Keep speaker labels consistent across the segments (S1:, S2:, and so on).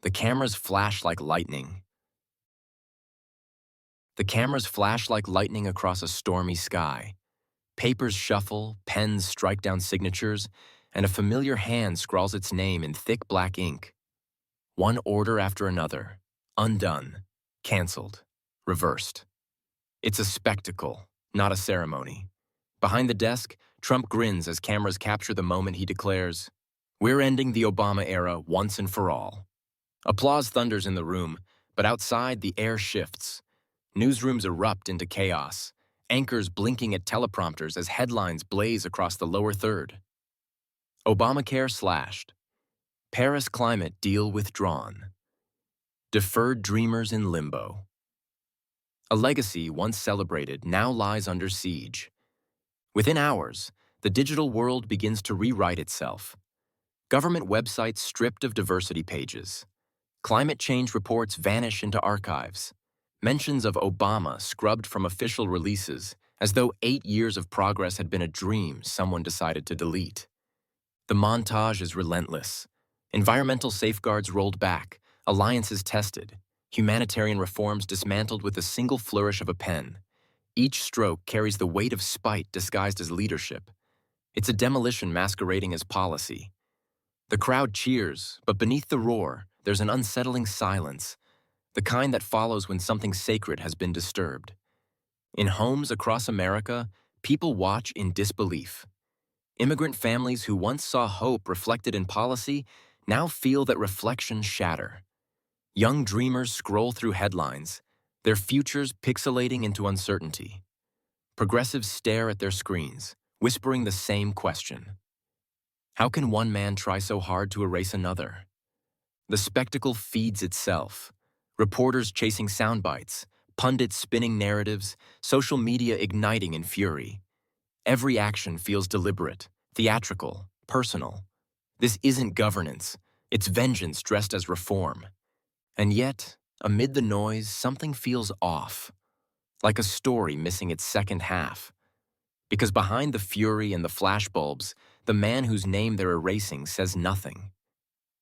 S1: The cameras flash like lightning. The cameras flash like lightning across a stormy sky. Papers shuffle, pens strike down signatures, and a familiar hand scrawls its name in thick black ink. One order after another. Undone. Cancelled. Reversed. It's a spectacle, not a ceremony. Behind the desk, Trump grins as cameras capture the moment he declares, "We're ending the Obama era once and for all." Applause thunders in the room, but outside the air shifts. Newsrooms erupt into chaos, anchors blinking at teleprompters as headlines blaze across the lower third. Obamacare slashed. Paris climate deal withdrawn. Deferred dreamers in limbo. A legacy once celebrated now lies under siege. Within hours, the digital world begins to rewrite itself. Government websites stripped of diversity pages. Climate change reports vanish into archives. Mentions of Obama scrubbed from official releases, as though 8 years of progress had been a dream someone decided to delete. The montage is relentless. Environmental safeguards rolled back, alliances tested, humanitarian reforms dismantled with a single flourish of a pen. Each stroke carries the weight of spite disguised as leadership. It's a demolition masquerading as policy. The crowd cheers, but beneath the roar, there's an unsettling silence, the kind that follows when something sacred has been disturbed. In homes across America, people watch in disbelief. Immigrant families who once saw hope reflected in policy now feel that reflection shatter. Young dreamers scroll through headlines, their futures pixelating into uncertainty. Progressives stare at their screens, whispering the same question. How can one man try so hard to erase another? The spectacle feeds itself. Reporters chasing soundbites, pundits spinning narratives, social media igniting in fury. Every action feels deliberate, theatrical, personal. This isn't governance. It's vengeance dressed as reform. And yet, amid the noise, something feels off, like a story missing its second half. Because behind the fury and the flashbulbs, the man whose name they're erasing says nothing.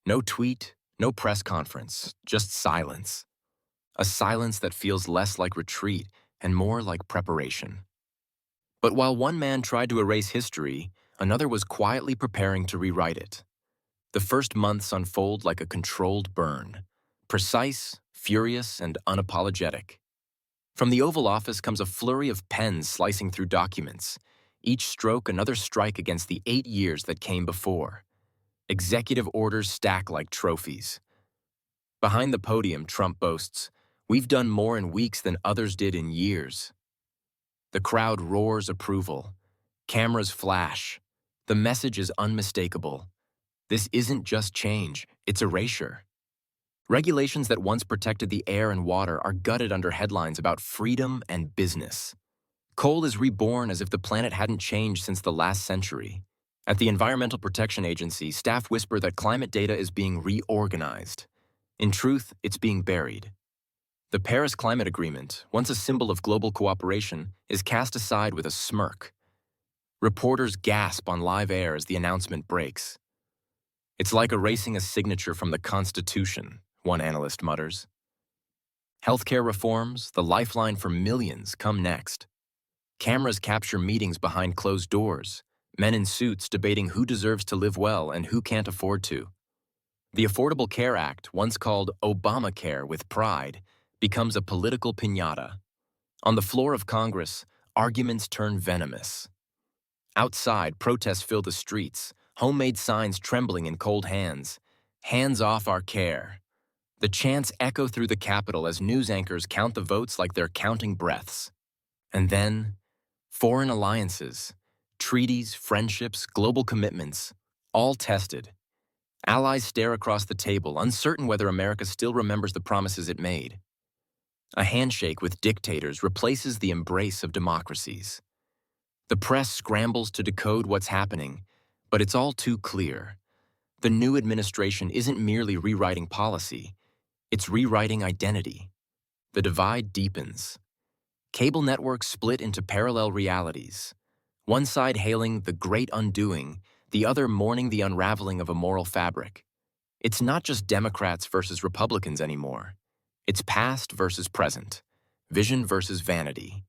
S1: No tweet, no press conference, just silence. A silence that feels less like retreat and more like preparation. But while one man tried to erase history, another was quietly preparing to rewrite it. The first months unfold like a controlled burn, precise, furious, and unapologetic. From the Oval Office comes a flurry of pens slicing through documents, each stroke another strike against the 8 years that came before. Executive orders stack like trophies. Behind the podium, Trump boasts, "We've done more in weeks than others did in years." The crowd roars approval. Cameras flash. The message is unmistakable. This isn't just change, it's erasure. Regulations that once protected the air and water are gutted under headlines about freedom and business. Coal is reborn as if the planet hadn't changed since the last century. At the Environmental Protection Agency, staff whisper that climate data is being reorganized. In truth, it's being buried. The Paris Climate Agreement, once a symbol of global cooperation, is cast aside with a smirk. Reporters gasp on live air as the announcement breaks. "It's like erasing a signature from the Constitution," one analyst mutters. Healthcare reforms, the lifeline for millions, come next. Cameras capture meetings behind closed doors, men in suits debating who deserves to live well and who can't afford to. The Affordable Care Act, once called Obamacare with pride, becomes a political piñata. On the floor of Congress, arguments turn venomous. Outside, protests fill the streets, homemade signs trembling in cold hands. "Hands off our care." The chants echo through the Capitol as news anchors count the votes like they're counting breaths. And then, foreign alliances, treaties, friendships, global commitments, all tested. Allies stare across the table, uncertain whether America still remembers the promises it made. A handshake with dictators replaces the embrace of democracies. The press scrambles to decode what's happening, but it's all too clear. The new administration isn't merely rewriting policy, it's rewriting identity. The divide deepens. Cable networks split into parallel realities, one side hailing the great undoing, the other mourning the unraveling of a moral fabric. It's not just Democrats versus Republicans anymore. It's past versus present, vision versus vanity.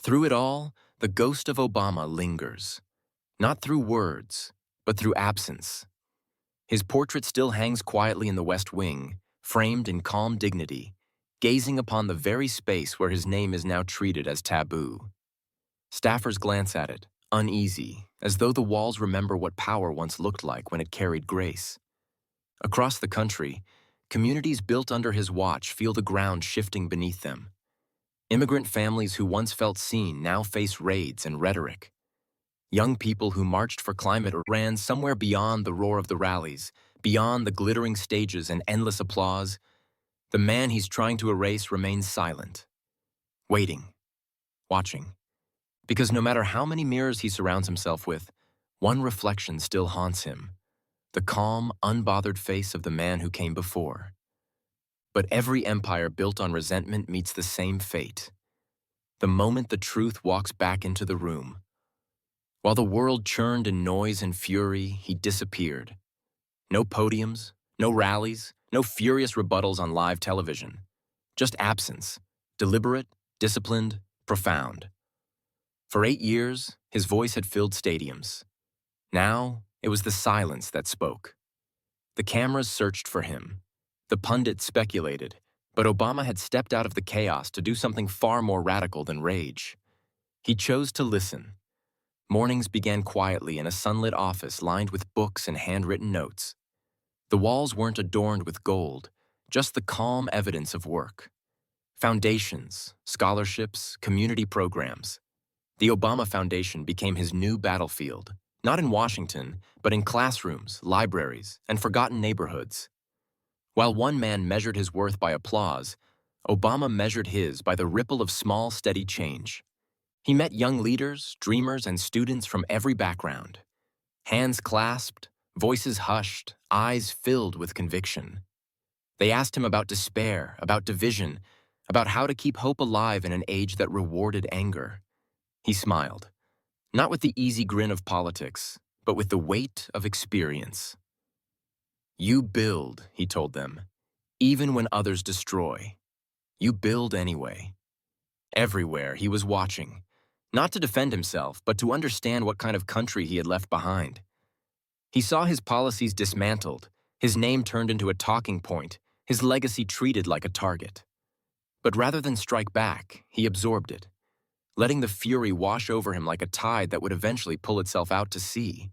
S1: Through it all, the ghost of Obama lingers, not through words, but through absence. His portrait still hangs quietly in the West Wing, framed in calm dignity, gazing upon the very space where his name is now treated as taboo. Staffers glance at it, uneasy, as though the walls remember what power once looked like when it carried grace. Across the country, communities built under his watch feel the ground shifting beneath them. Immigrant families who once felt seen now face raids and rhetoric. Young people who marched for climate or ran somewhere beyond the roar of the rallies, beyond the glittering stages and endless applause. The man he's trying to erase remains silent, waiting, watching. Because no matter how many mirrors he surrounds himself with, one reflection still haunts him: the calm, unbothered face of the man who came before. But every empire built on resentment meets the same fate. The moment the truth walks back into the room. While the world churned in noise and fury, he disappeared. No podiums, no rallies, no furious rebuttals on live television. Just absence, deliberate, disciplined, profound. For 8 years, his voice had filled stadiums. Now, it was the silence that spoke. The cameras searched for him. The pundits speculated, but Obama had stepped out of the chaos to do something far more radical than rage. He chose to listen. Mornings began quietly in a sunlit office lined with books and handwritten notes. The walls weren't adorned with gold, just the calm evidence of work. Foundations, scholarships, community programs. The Obama Foundation became his new battlefield, not in Washington, but in classrooms, libraries, and forgotten neighborhoods. While one man measured his worth by applause, Obama measured his by the ripple of small, steady change. He met young leaders, dreamers, and students from every background. Hands clasped, voices hushed, eyes filled with conviction. They asked him about despair, about division, about how to keep hope alive in an age that rewarded anger. He smiled, not with the easy grin of politics, but with the weight of experience. You build, he told them, even when others destroy. You build anyway. Everywhere he was watching, not to defend himself, but to understand what kind of country he had left behind. He saw his policies dismantled, his name turned into a talking point, his legacy treated like a target. But rather than strike back, he absorbed it, letting the fury wash over him like a tide that would eventually pull itself out to sea.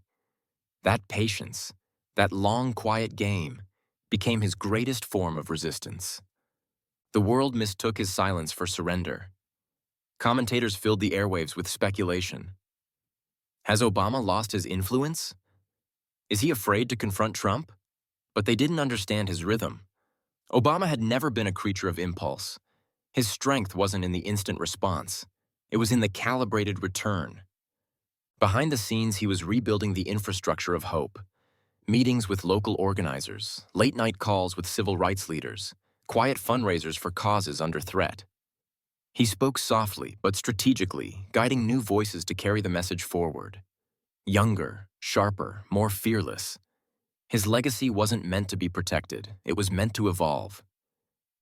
S1: That patience, that long, quiet game, became his greatest form of resistance. The world mistook his silence for surrender. Commentators filled the airwaves with speculation. Has Obama lost his influence? Is he afraid to confront Trump? But they didn't understand his rhythm. Obama had never been a creature of impulse. His strength wasn't in the instant response. It was in the calibrated return. Behind the scenes, he was rebuilding the infrastructure of hope. Meetings with local organizers, late-night calls with civil rights leaders, quiet fundraisers for causes under threat. He spoke softly but strategically, guiding new voices to carry the message forward. Younger, sharper, more fearless. His legacy wasn't meant to be protected, it was meant to evolve.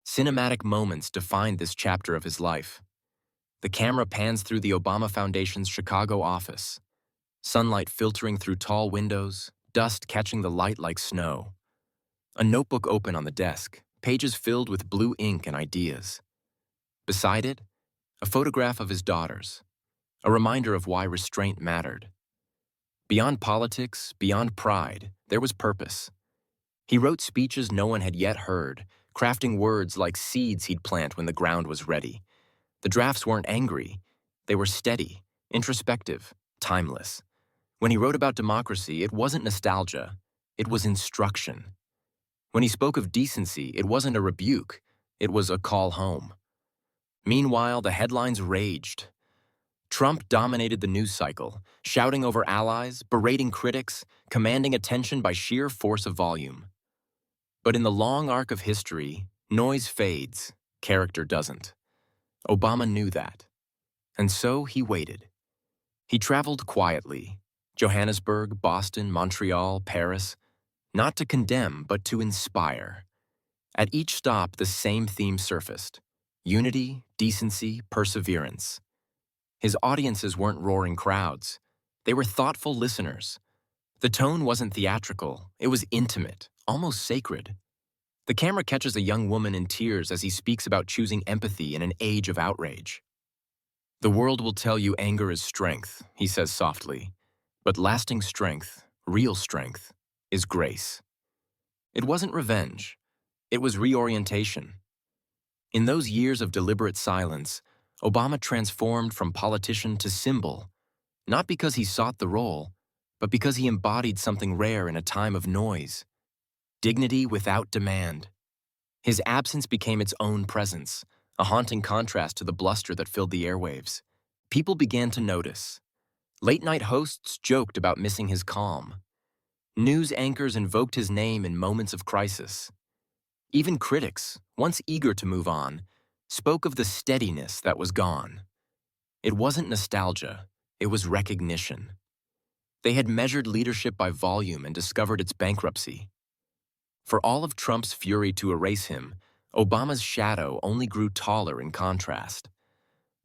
S1: Cinematic moments defined this chapter of his life. The camera pans through the Obama Foundation's Chicago office. Sunlight filtering through tall windows, dust catching the light like snow. A notebook open on the desk, pages filled with blue ink and ideas. Beside it, a photograph of his daughters, a reminder of why restraint mattered. Beyond politics, beyond pride, there was purpose. He wrote speeches no one had yet heard, crafting words like seeds he'd plant when the ground was ready. The drafts weren't angry. They were steady, introspective, timeless. When he wrote about democracy, it wasn't nostalgia. It was instruction. When he spoke of decency, it wasn't a rebuke. It was a call home. Meanwhile, the headlines raged. Trump dominated the news cycle, shouting over allies, berating critics, commanding attention by sheer force of volume. But in the long arc of history, noise fades, character doesn't. Obama knew that. And so he waited. He traveled quietly. Johannesburg, Boston, Montreal, Paris. not to condemn, but to inspire. At each stop, the same theme surfaced: unity, decency, perseverance. His audiences weren't roaring crowds. They were thoughtful listeners. The tone wasn't theatrical, it was intimate, almost sacred. The camera catches a young woman in tears as he speaks about choosing empathy in an age of outrage. "The world will tell you anger is strength," he says softly, "but lasting strength, real strength, is grace." It wasn't revenge, it was reorientation. In those years of deliberate silence, Obama transformed from politician to symbol, not because he sought the role, but because he embodied something rare in a time of noise: dignity without demand. His absence became its own presence, a haunting contrast to the bluster that filled the airwaves. People began to notice. Late-night hosts joked about missing his calm. News anchors invoked his name in moments of crisis. Even critics, once eager to move on, spoke of the steadiness that was gone. It wasn't nostalgia, it was recognition. They had measured leadership by volume and discovered its bankruptcy. For all of Trump's fury to erase him, Obama's shadow only grew taller in contrast.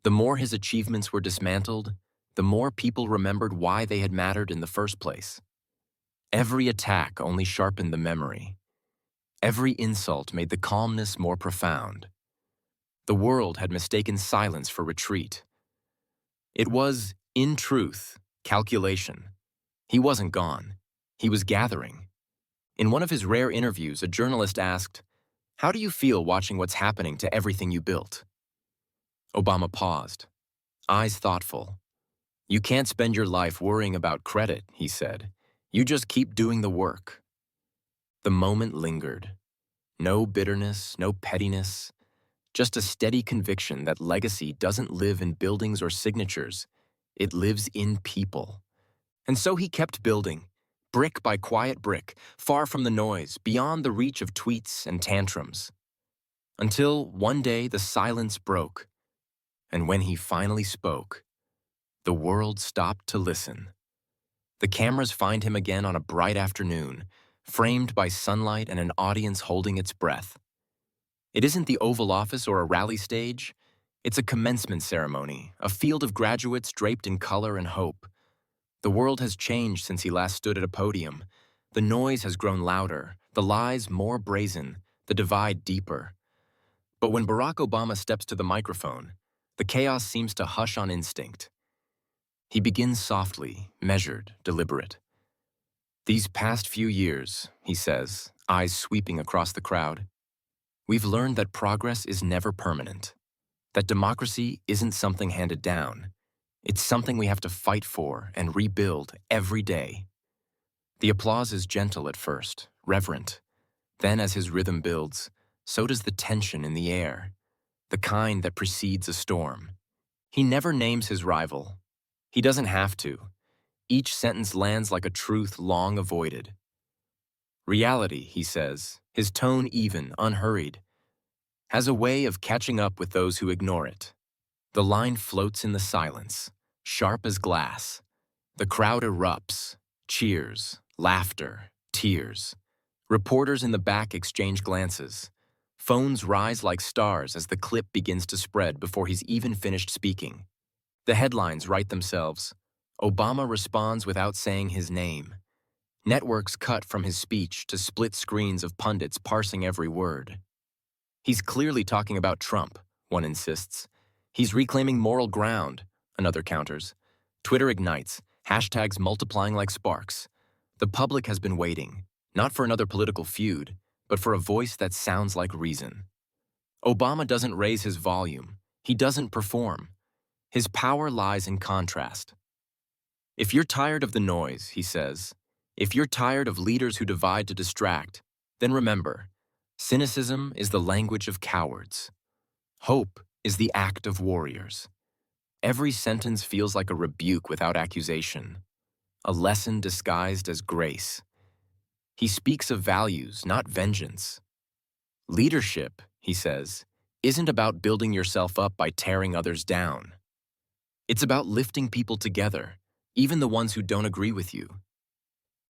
S1: The more his achievements were dismantled, the more people remembered why they had mattered in the first place. Every attack only sharpened the memory. Every insult made the calmness more profound. The world had mistaken silence for retreat. It was, in truth, calculation. He wasn't gone. He was gathering. In one of his rare interviews, a journalist asked, "How do you feel watching what's happening to everything you built?" Obama paused, eyes thoughtful. "You can't spend your life worrying about credit," he said. "You just keep doing the work." The moment lingered. No bitterness, no pettiness, just a steady conviction that legacy doesn't live in buildings or signatures. It lives in people. And so he kept building, brick by quiet brick, far from the noise, beyond the reach of tweets and tantrums. Until one day the silence broke, and when he finally spoke, the world stopped to listen. The cameras find him again on a bright afternoon, framed by sunlight and an audience holding its breath. It isn't the Oval Office or a rally stage. It's a commencement ceremony, a field of graduates draped in color and hope. The world has changed since he last stood at a podium. The noise has grown louder, the lies more brazen, the divide deeper. But when Barack Obama steps to the microphone, the chaos seems to hush on instinct. He begins softly, measured, deliberate. "These past few years," he says, eyes sweeping across the crowd, "we've learned that progress is never permanent, that democracy isn't something handed down. It's something we have to fight for and rebuild every day." The applause is gentle at first, reverent. Then as his rhythm builds, so does the tension in the air, the kind that precedes a storm. He never names his rival. He doesn't have to. Each sentence lands like a truth long avoided. "Reality," he says, his tone even, unhurried, "has a way of catching up with those who ignore it." The line floats in the silence, sharp as glass. The crowd erupts, cheers, laughter, tears. Reporters in the back exchange glances. Phones rise like stars as the clip begins to spread before he's even finished speaking. The headlines write themselves. Obama responds without saying his name. Networks cut from his speech to split screens of pundits parsing every word. "He's clearly talking about Trump," one insists. "He's reclaiming moral ground," another counters. Twitter ignites, hashtags multiplying like sparks. The public has been waiting, not for another political feud, but for a voice that sounds like reason. Obama doesn't raise his volume. He doesn't perform. His power lies in contrast. "If you're tired of the noise," he says, "if you're tired of leaders who divide to distract, then remember, cynicism is the language of cowards. Hope is the act of warriors." Every sentence feels like a rebuke without accusation, a lesson disguised as grace. He speaks of values, not vengeance. "Leadership," he says, "isn't about building yourself up by tearing others down. It's about lifting people together, even the ones who don't agree with you."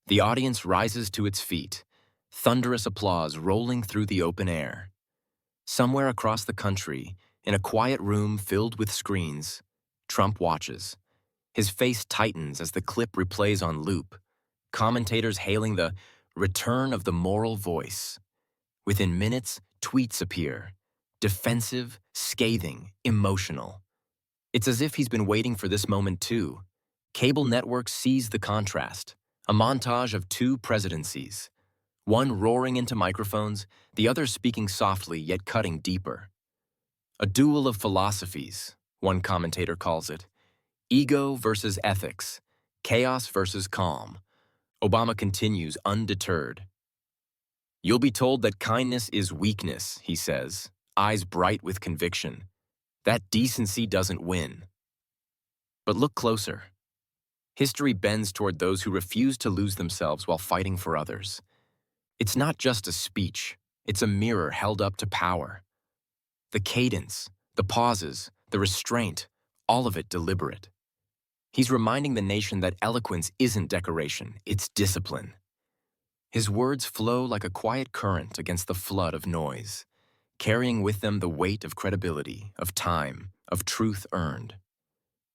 S1: The audience rises to its feet, thunderous applause rolling through the open air. Somewhere across the country, in a quiet room filled with screens, Trump watches. His face tightens as the clip replays on loop, commentators hailing the return of the moral voice. Within minutes, tweets appear. Defensive, scathing, emotional. It's as if he's been waiting for this moment too. Cable networks seize the contrast. A montage of two presidencies. One roaring into microphones, the other speaking softly yet cutting deeper. A duel of philosophies, one commentator calls it. Ego versus ethics. Chaos versus calm. Obama continues undeterred. You'll be told that kindness is weakness, he says, eyes bright with conviction. That decency doesn't win. But look closer. History bends toward those who refuse to lose themselves while fighting for others. It's not just a speech, it's a mirror held up to power. The cadence, the pauses, the restraint, all of it deliberate. He's reminding the nation that eloquence isn't decoration, it's discipline. His words flow like a quiet current against the flood of noise, carrying with them the weight of credibility, of time, of truth earned.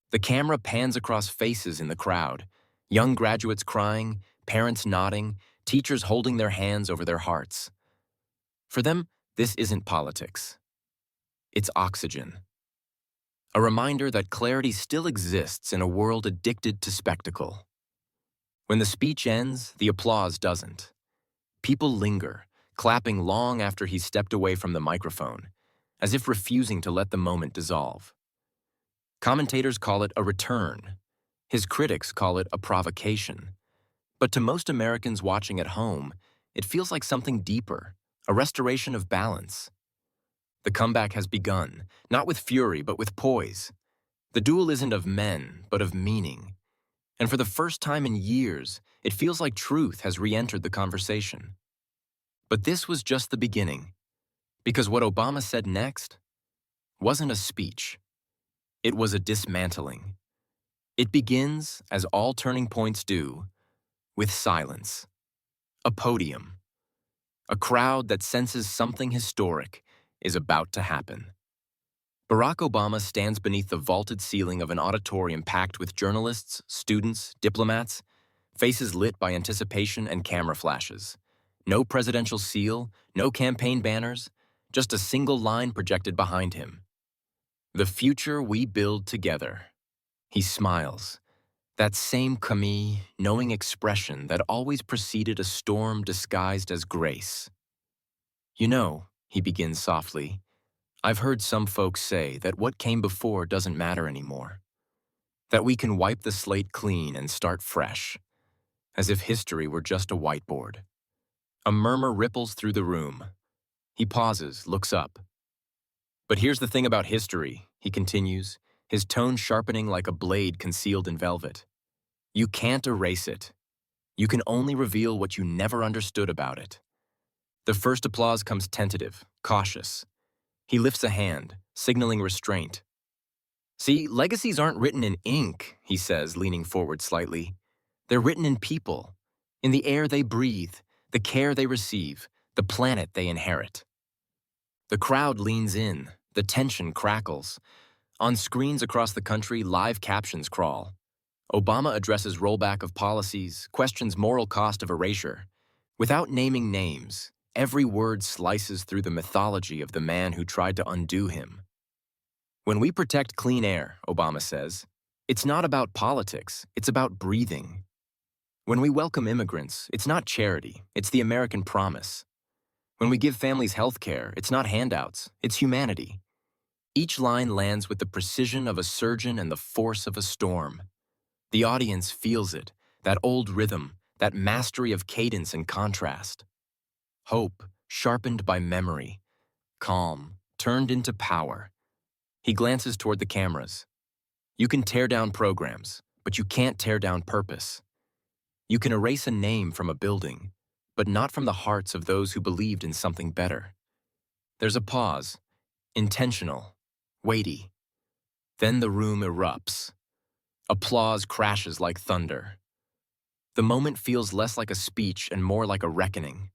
S1: The camera pans across faces in the crowd, young graduates crying, parents nodding, teachers holding their hands over their hearts. For them, this isn't politics. It's oxygen. A reminder that clarity still exists in a world addicted to spectacle. When the speech ends, the applause doesn't. People linger, clapping long after he's stepped away from the microphone, as if refusing to let the moment dissolve. Commentators call it a return. His critics call it a provocation. But to most Americans watching at home, it feels like something deeper, a restoration of balance. The comeback has begun, not with fury, but with poise. The duel isn't of men, but of meaning. And for the first time in years, it feels like truth has re-entered the conversation. But this was just the beginning, because what Obama said next wasn't a speech. It was a dismantling. It begins, as all turning points do, with silence. A podium. A crowd that senses something historic is about to happen. Barack Obama stands beneath the vaulted ceiling of an auditorium packed with journalists, students, diplomats, faces lit by anticipation and camera flashes. No presidential seal, no campaign banners, just a single line projected behind him. The future we build together. He smiles. That same calm, knowing expression that always preceded a storm disguised as grace. You know, he begins softly, I've heard some folks say that what came before doesn't matter anymore. That we can wipe the slate clean and start fresh, as if history were just a whiteboard. A murmur ripples through the room. He pauses, looks up. But here's the thing about history, he continues, his tone sharpening like a blade concealed in velvet. You can't erase it. You can only reveal what you never understood about it. The first applause comes tentative, cautious. He lifts a hand, signaling restraint. See, legacies aren't written in ink, he says, leaning forward slightly. They're written in people, in the air they breathe, the care they receive, the planet they inherit. The crowd leans in, the tension crackles. On screens across the country, live captions crawl. Obama addresses rollback of policies, questions moral cost of erasure. Without naming names, every word slices through the mythology of the man who tried to undo him. When we protect clean air, Obama says, it's not about politics, it's about breathing. When we welcome immigrants, it's not charity, it's the American promise. When we give families health care, it's not handouts, it's humanity. Each line lands with the precision of a surgeon and the force of a storm. The audience feels it, that old rhythm, that mastery of cadence and contrast. Hope, sharpened by memory. Calm, turned into power. He glances toward the cameras. You can tear down programs, but you can't tear down purpose. You can erase a name from a building, but not from the hearts of those who believed in something better. There's a pause, intentional, weighty. Then the room erupts. Applause crashes like thunder. The moment feels less like a speech and more like a reckoning.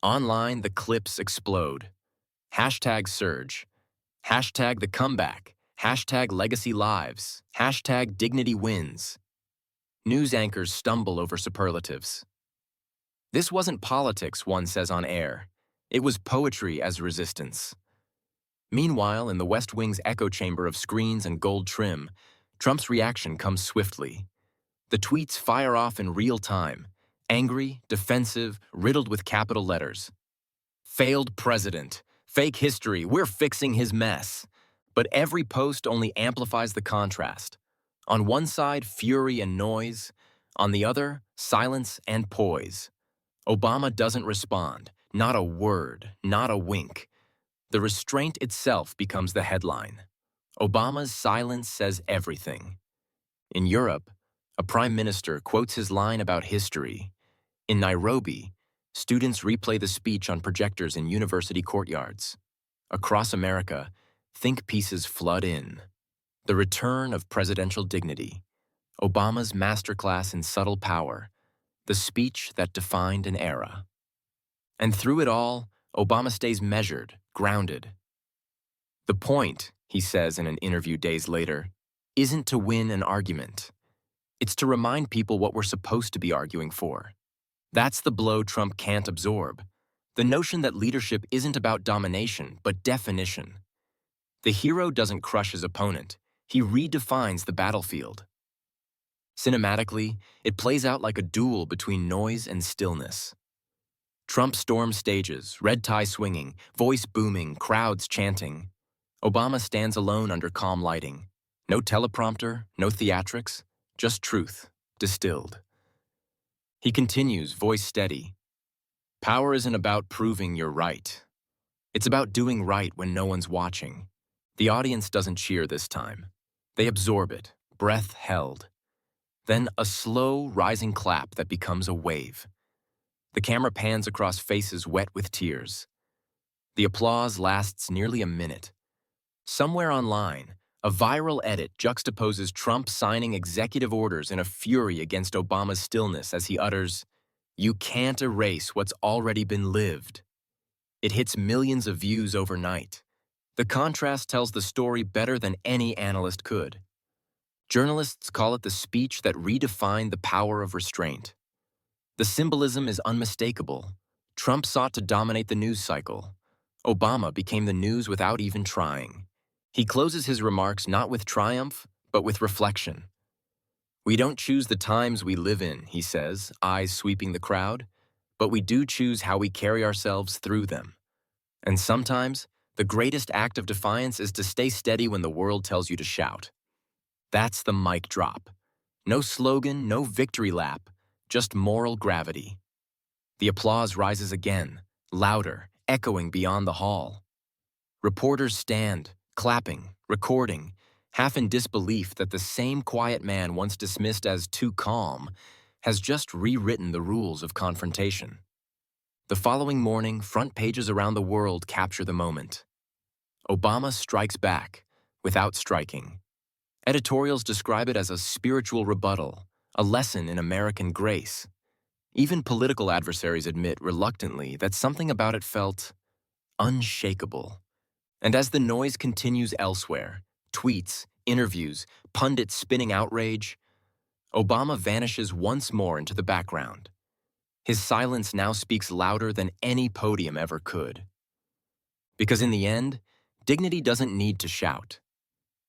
S1: Online, the clips explode. Hashtag surge. Hashtag the comeback. Hashtag legacy lives. Hashtag dignity wins. News anchors stumble over superlatives. This wasn't politics, one says on air. It was poetry as resistance. Meanwhile, in the West Wing's echo chamber of screens and gold trim, Trump's reaction comes swiftly. The tweets fire off in real time, angry, defensive, riddled with capital letters. Failed president. Fake history. We're fixing his mess. But every post only amplifies the contrast. On one side, fury and noise. On the other, silence and poise. Obama doesn't respond. Not a word, not a wink. The restraint itself becomes the headline. Obama's silence says everything. In Europe, a prime minister quotes his line about history. In Nairobi, students replay the speech on projectors in university courtyards. Across America, think pieces flood in. The return of presidential dignity. Obama's masterclass in subtle power. The speech that defined an era. And through it all, Obama stays measured, grounded. The point, he says in an interview days later, isn't to win an argument. It's to remind people what we're supposed to be arguing for. That's the blow Trump can't absorb. The notion that leadership isn't about domination, but definition. The hero doesn't crush his opponent. He redefines the battlefield. Cinematically, it plays out like a duel between noise and stillness. Trump storms stages, red tie swinging, voice booming, crowds chanting. Obama stands alone under calm lighting. No teleprompter, no theatrics, just truth, distilled. He continues, voice steady. Power isn't about proving you're right. It's about doing right when no one's watching. The audience doesn't cheer this time. They absorb it, breath held. Then a slow, rising clap that becomes a wave. The camera pans across faces wet with tears. The applause lasts nearly a minute. Somewhere online, a viral edit juxtaposes Trump signing executive orders in a fury against Obama's stillness as he utters, "You can't erase what's already been lived." It hits millions of views overnight. The contrast tells the story better than any analyst could. Journalists call it the speech that redefined the power of restraint. The symbolism is unmistakable. Trump sought to dominate the news cycle. Obama became the news without even trying. He closes his remarks not with triumph, but with reflection. We don't choose the times we live in, he says, eyes sweeping the crowd, but we do choose how we carry ourselves through them. And sometimes, the greatest act of defiance is to stay steady when the world tells you to shout. That's the mic drop. No slogan, no victory lap, just moral gravity. The applause rises again, louder, echoing beyond the hall. Reporters stand, clapping, recording, half in disbelief that the same quiet man once dismissed as too calm has just rewritten the rules of confrontation. The following morning, front pages around the world capture the moment. Obama strikes back, without striking. Editorials describe it as a spiritual rebuttal, a lesson in American grace. Even political adversaries admit reluctantly that something about it felt unshakable. And as the noise continues elsewhere, tweets, interviews, pundits spinning outrage, Obama vanishes once more into the background. His silence now speaks louder than any podium ever could. Because in the end, dignity doesn't need to shout.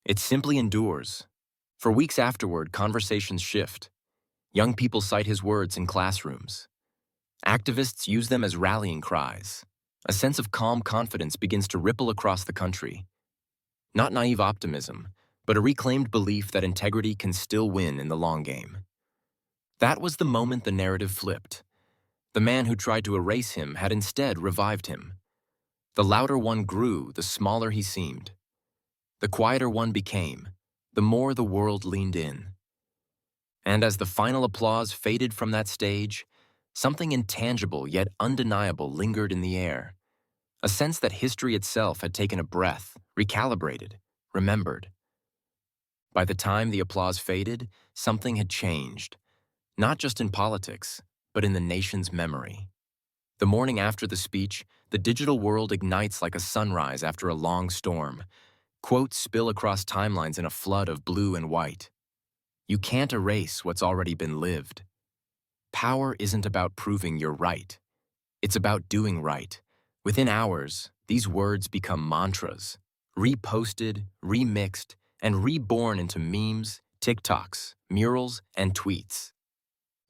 S1: It simply endures. For weeks afterward, conversations shift. Young people cite his words in classrooms. Activists use them as rallying cries. A sense of calm confidence begins to ripple across the country. Not naive optimism, but a reclaimed belief that integrity can still win in the long game. That was the moment the narrative flipped. The man who tried to erase him had instead revived him. The louder one grew, the smaller he seemed. The quieter one became, the more the world leaned in. And as the final applause faded from that stage, something intangible yet undeniable lingered in the air. A sense that history itself had taken a breath, recalibrated, remembered. By the time the applause faded, something had changed, not just in politics, but in the nation's memory. The morning after the speech, the digital world ignites like a sunrise after a long storm. Quotes spill across timelines in a flood of blue and white. You can't erase what's already been lived. Power isn't about proving you're right. It's about doing right. Within hours, these words become mantras, reposted, remixed, and reborn into memes, TikToks, murals, and tweets.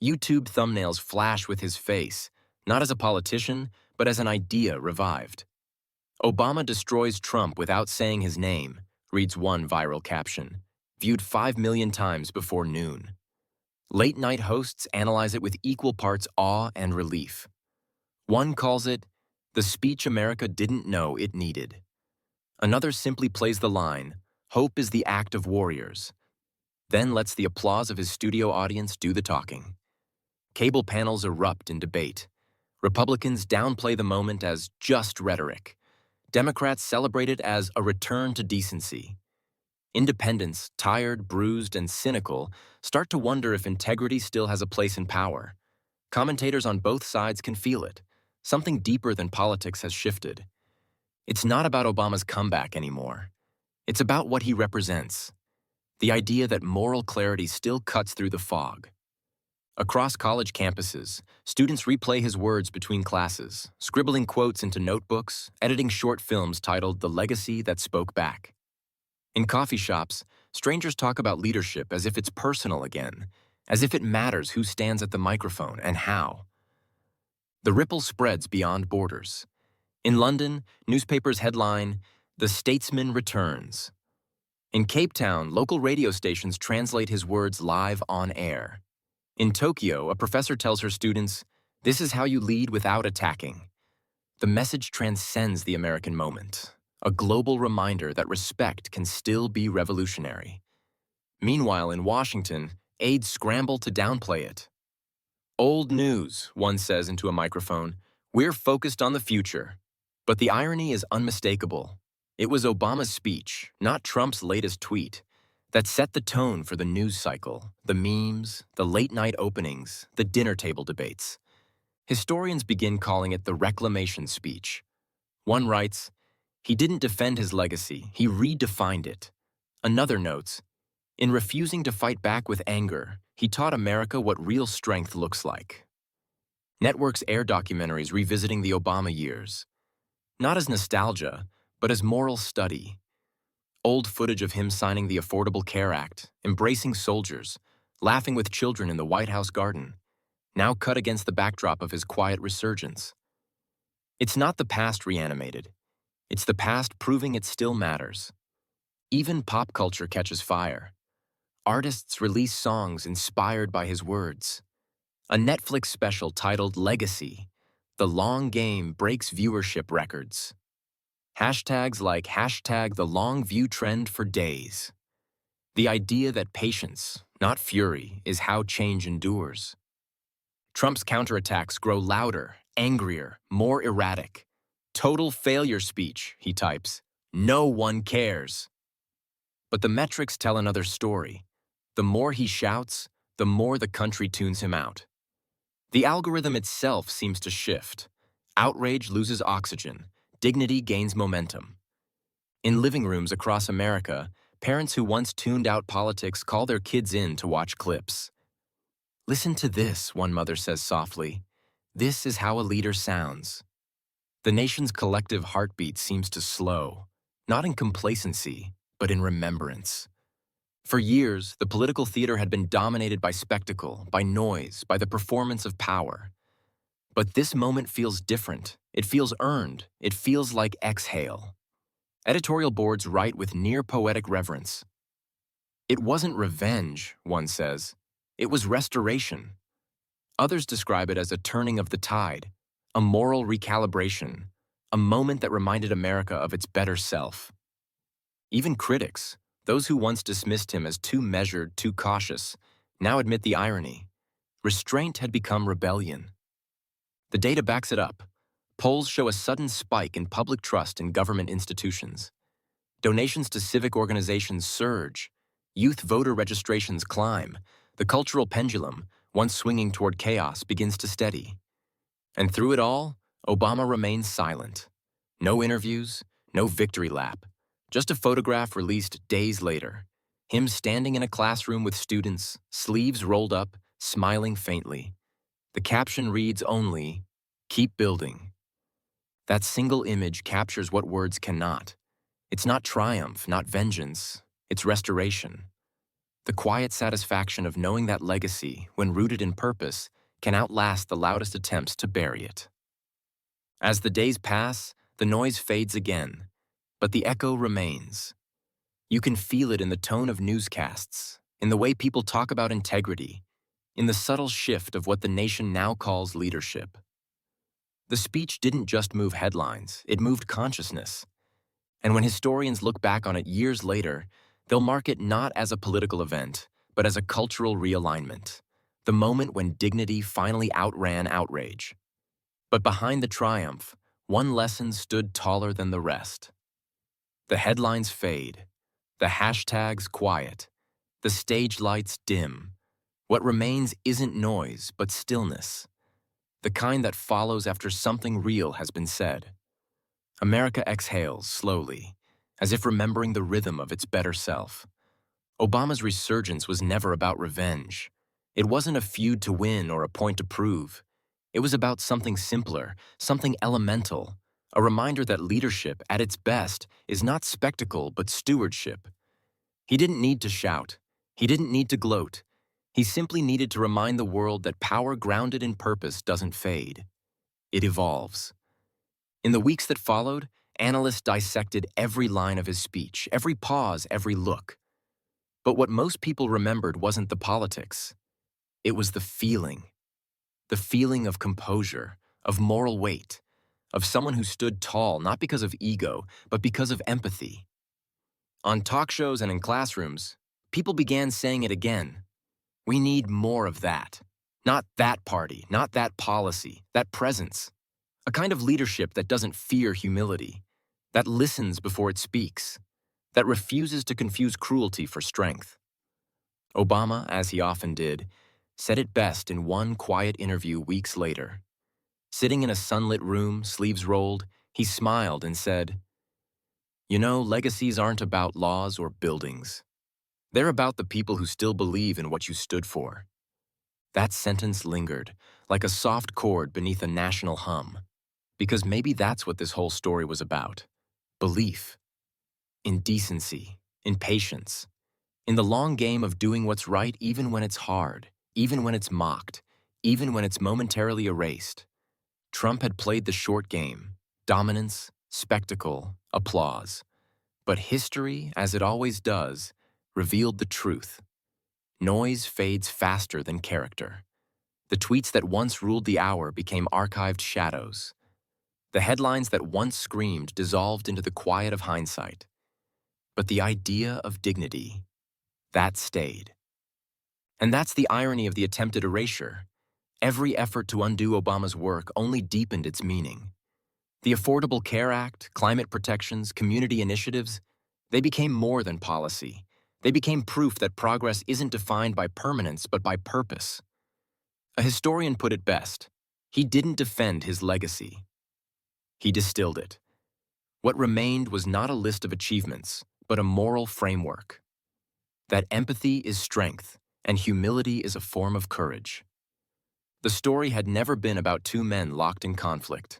S1: YouTube thumbnails flash with his face, not as a politician, but as an idea revived. Obama destroys Trump without saying his name, reads one viral caption, viewed 5 million times before noon. Late-night hosts analyze it with equal parts awe and relief. One calls it the speech America didn't know it needed. Another simply plays the line, "Hope is the act of warriors," then lets the applause of his studio audience do the talking. Cable panels erupt in debate. Republicans downplay the moment as just rhetoric. Democrats celebrate it as a return to decency. Independents, tired, bruised, and cynical, start to wonder if integrity still has a place in power. Commentators on both sides can feel it. Something deeper than politics has shifted. It's not about Obama's comeback anymore. It's about what he represents. The idea that moral clarity still cuts through the fog. Across college campuses, students replay his words between classes, scribbling quotes into notebooks, editing short films titled The Legacy That Spoke Back. In coffee shops, strangers talk about leadership as if it's personal again, as if it matters who stands at the microphone and how. The ripple spreads beyond borders. In London, newspapers headline, "The Statesman Returns." In Cape Town, local radio stations translate his words live on air. In Tokyo, a professor tells her students, "This is how you lead without attacking." The message transcends the American moment, a global reminder that respect can still be revolutionary. Meanwhile, in Washington, aides scramble to downplay it. "Old news," one says into a microphone. "We're focused on the future." But the irony is unmistakable. It was Obama's speech, not Trump's latest tweet, that set the tone for the news cycle, the memes, the late-night openings, the dinner table debates. Historians begin calling it the reclamation speech. One writes, "He didn't defend his legacy, he redefined it." Another notes, "In refusing to fight back with anger, he taught America what real strength looks like." Networks air documentaries revisiting the Obama years, not as nostalgia, but as moral study. Old footage of him signing the Affordable Care Act, embracing soldiers, laughing with children in the White House garden, now cut against the backdrop of his quiet resurgence. It's not the past reanimated. It's the past proving it still matters. Even pop culture catches fire. Artists release songs inspired by his words. A Netflix special titled Legacy, "The Long Game Breaks Viewership Records." Hashtags like #TheLongView trend for days. The idea that patience, not fury, is how change endures. Trump's counterattacks grow louder, angrier, more erratic. "Total failure speech," he types. "No one cares." But the metrics tell another story. The more he shouts, the more the country tunes him out. The algorithm itself seems to shift. Outrage loses oxygen. Dignity gains momentum. In living rooms across America, parents who once tuned out politics call their kids in to watch clips. "Listen to this," one mother says softly. "This is how a leader sounds." The nation's collective heartbeat seems to slow, not in complacency, but in remembrance. For years, the political theater had been dominated by spectacle, by noise, by the performance of power. But this moment feels different. It feels earned. It feels like exhale. Editorial boards write with near poetic reverence. "It wasn't revenge," one says. "It was restoration." Others describe it as a turning of the tide, a moral recalibration, a moment that reminded America of its better self. Even critics, those who once dismissed him as too measured, too cautious, now admit the irony. Restraint had become rebellion. The data backs it up. Polls show a sudden spike in public trust in government institutions. Donations to civic organizations surge. Youth voter registrations climb. The cultural pendulum, once swinging toward chaos, begins to steady. And through it all, Obama remained silent. No interviews, no victory lap, just a photograph released days later. Him standing in a classroom with students, sleeves rolled up, smiling faintly. The caption reads only, "Keep building." That single image captures what words cannot. It's not triumph, not vengeance, it's restoration. The quiet satisfaction of knowing that legacy, when rooted in purpose, can outlast the loudest attempts to bury it. As the days pass, the noise fades again, but the echo remains. You can feel it in the tone of newscasts, in the way people talk about integrity, in the subtle shift of what the nation now calls leadership. The speech didn't just move headlines, it moved consciousness. And when historians look back on it years later, they'll mark it not as a political event, but as a cultural realignment, the moment when dignity finally outran outrage. But behind the triumph, one lesson stood taller than the rest. The headlines fade, the hashtags quiet, the stage lights dim. What remains isn't noise, but stillness, the kind that follows after something real has been said. America exhales slowly, as if remembering the rhythm of its better self. Obama's resurgence was never about revenge. It wasn't a feud to win or a point to prove. It was about something simpler, something elemental, a reminder that leadership, at its best, is not spectacle but stewardship. He didn't need to shout. He didn't need to gloat. He simply needed to remind the world that power grounded in purpose doesn't fade. It evolves. In the weeks that followed, analysts dissected every line of his speech, every pause, every look. But what most people remembered wasn't the politics. It was the feeling of composure, of moral weight, of someone who stood tall not because of ego, but because of empathy. On talk shows and in classrooms, people began saying it again. We need more of that. Not that party, not that policy, that presence. A kind of leadership that doesn't fear humility, that listens before it speaks, that refuses to confuse cruelty for strength. Obama, as he often did, said it best in one quiet interview weeks later. Sitting in a sunlit room, sleeves rolled, he smiled and said, "You know, legacies aren't about laws or buildings. They're about the people who still believe in what you stood for." That sentence lingered, like a soft chord beneath a national hum. Because maybe that's what this whole story was about. Belief. In decency. In patience. In the long game of doing what's right even when it's hard, even when it's mocked, even when it's momentarily erased. Trump had played the short game. Dominance, spectacle, applause. But history, as it always does, revealed the truth. Noise fades faster than character. The tweets that once ruled the hour became archived shadows. The headlines that once screamed dissolved into the quiet of hindsight. But the idea of dignity, that stayed. And that's the irony of the attempted erasure. Every effort to undo Obama's work only deepened its meaning. The Affordable Care Act, climate protections, community initiatives, they became more than policy. They became proof that progress isn't defined by permanence but by purpose. A historian put it best. He didn't defend his legacy. He distilled it. What remained was not a list of achievements, but a moral framework. That empathy is strength, and humility is a form of courage. The story had never been about two men locked in conflict.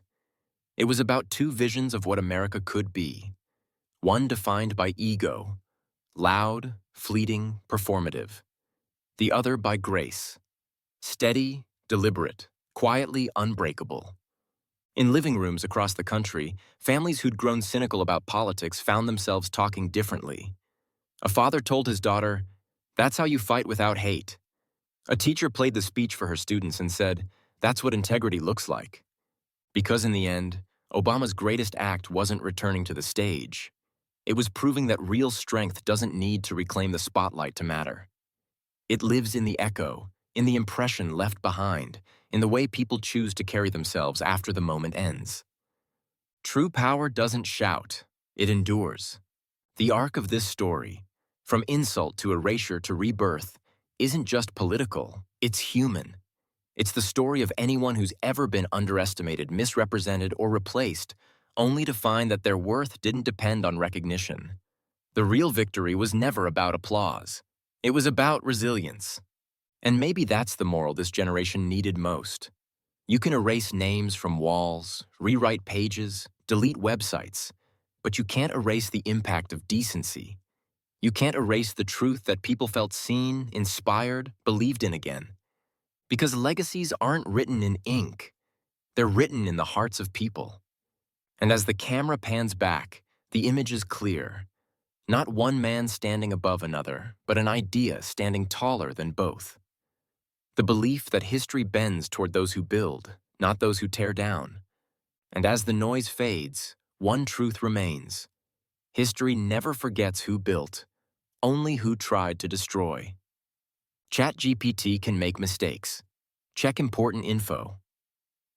S1: It was about two visions of what America could be. One defined by ego, loud, fleeting, performative. The other by grace, steady, deliberate, quietly unbreakable. In living rooms across the country, families who'd grown cynical about politics found themselves talking differently. A father told his daughter, "That's how you fight without hate." A teacher played the speech for her students and said, "That's what integrity looks like." Because in the end, Obama's greatest act wasn't returning to the stage. It was proving that real strength doesn't need to reclaim the spotlight to matter. It lives in the echo, in the impression left behind, in the way people choose to carry themselves after the moment ends. True power doesn't shout, it endures. The arc of this story, from insult to erasure to rebirth, isn't just political, it's human. It's the story of anyone who's ever been underestimated, misrepresented, or replaced, only to find that their worth didn't depend on recognition. The real victory was never about applause. It was about resilience. And maybe that's the moral this generation needed most. You can erase names from walls, rewrite pages, delete websites, but you can't erase the impact of decency. You can't erase the truth that people felt seen, inspired, believed in again. Because legacies aren't written in ink, they're written in the hearts of people. And as the camera pans back, the image is clear. Not one man standing above another, but an idea standing taller than both. The belief that history bends toward those who build, not those who tear down. And as the noise fades, one truth remains. History never forgets who built, only who tried to destroy. ChatGPT can make mistakes. Check important info.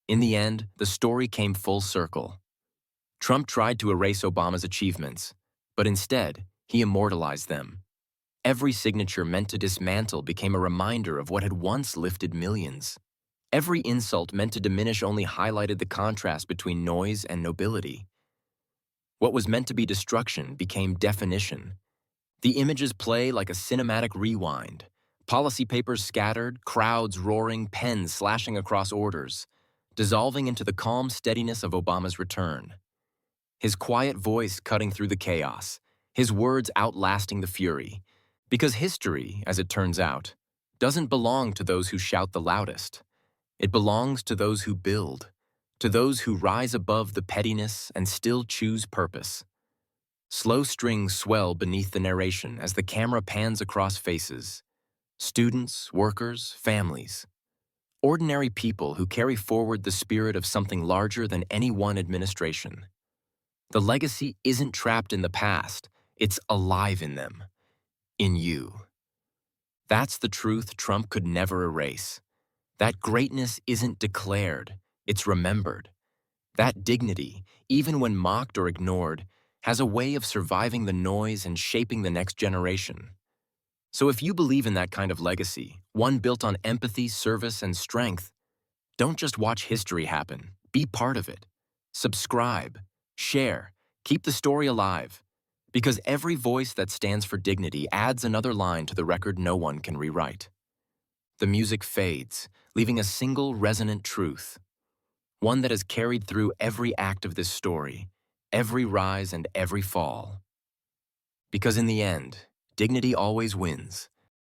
S1: In the end, the story came full circle. Trump tried to erase Obama's achievements, but instead, he immortalized them. Every signature meant to dismantle became a reminder of what had once lifted millions. Every insult meant to diminish only highlighted the contrast between noise and nobility. What was meant to be destruction became definition. The images play like a cinematic rewind. Policy papers scattered, crowds roaring, pens slashing across orders, dissolving into the calm steadiness of Obama's return. His quiet voice cutting through the chaos, his words outlasting the fury. Because history, as it turns out, doesn't belong to those who shout the loudest. It belongs to those who build, to those who rise above the pettiness and still choose purpose. Slow strings swell beneath the narration as the camera pans across faces. Students, workers, families. Ordinary people who carry forward the spirit of something larger than any one administration. The legacy isn't trapped in the past, it's alive in them. In you. That's the truth Trump could never erase. That greatness isn't declared, it's remembered. That dignity, even when mocked or ignored, has a way of surviving the noise and shaping the next generation. So if you believe in that kind of legacy, one built on empathy, service, and strength, don't just watch history happen, be part of it. Subscribe, share, keep the story alive. Because every voice that stands for dignity adds another line to the record no one can rewrite. The music fades, leaving a single resonant truth. One that has carried through every act of this story, every rise and every fall. Because in the end, dignity always wins.